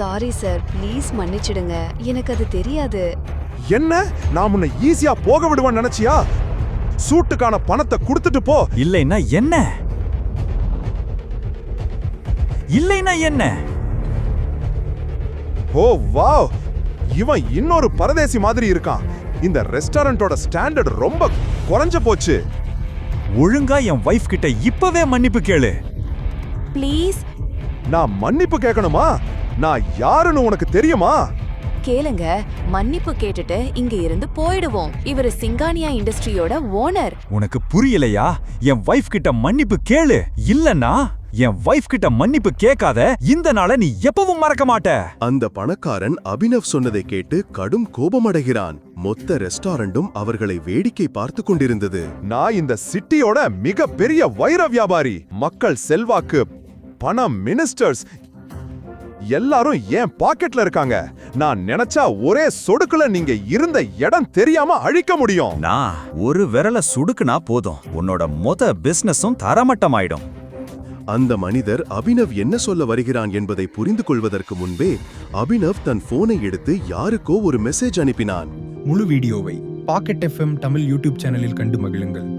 Sorry sir, please மன்னிச்சிடுங்க. எனக்கு அது தெரியாது. என்ன, நான் உன்னை ஈஸியா போக விடுவேன்னு நினைச்சியா? சூட்டுக்கான பணத்தை கொடுத்துட்டு போ. இல்லைன்னா என்ன? இல்லைன்னா என்ன? ஓ வாவ், இவன் இன்னொரு பரதேசி மாதிரி இருக்கான். இந்த ரெஸ்டாரண்டோட ஸ்டாண்டர்ட் ரொம்ப குறைஞ்ச போச்சு. ஒழுங்கா என் வைஃப் கிட்ட இப்பவே மன்னிப்பு கேளு. ப்ளீஸ். நான் மன்னிப்பு கேட்கணுமா? நான் யாருன்னு உனக்கு தெரியுமா? கேளுங்க, மன்னிப்பு கேட்டுட்டு இங்க இருந்து போயிடுவோம். இவரு சிங்கானியா இண்டஸ்ட்ரியோட ஓனர். உனக்கு புரியலையா? என் வைஃப் கிட்ட மன்னிப்பு கேளு. இல்லன்னா என் வைஃப் கிட்ட மன்னிப்பு கேட்காத இந்த நாளை நீ எப்பவும் மறக்க மாட்ட. அந்த பணக்காரன் அபினவ் சொன்னதை கேட்டு கடும் கோபமடைகிறான். மொத்த ரெஸ்டாரண்டும் அவர்களை வேடிக்கை பார்த்து கொண்டிருந்தது. நான் இந்த சிட்டியோட மிக பெரிய வைர வியாபாரி. மக்கள் செல்வாக்கு, பணம், மினிஸ்டர்ஸ் எல்லாரும் என் பாக்கெட்ல இருக்காங்க. நான் நினைச்சா ஒரே சொடுக்குல நீங்க இருந்த இடம் தெரியாம அழிக்க முடியும். நான் ஒரு விரல சுடுக்குனா போதும், உன்னோட மொத்த பிசினஸும் தரமட்டமாயிடும். அந்த மனிதர் அபினவ் என்ன சொல்ல வருகிறான் என்பதை புரிந்து கொள்வதற்கு முன்பே அபினவ் தன் போனை எடுத்து யாருக்கோ ஒரு மெசேஜ் அனுப்பினான். முழு வீடியோவை பாக்கெட் FM தமிழ் யூடியூப் சேனலில் கண்டு மகிழுங்கள்.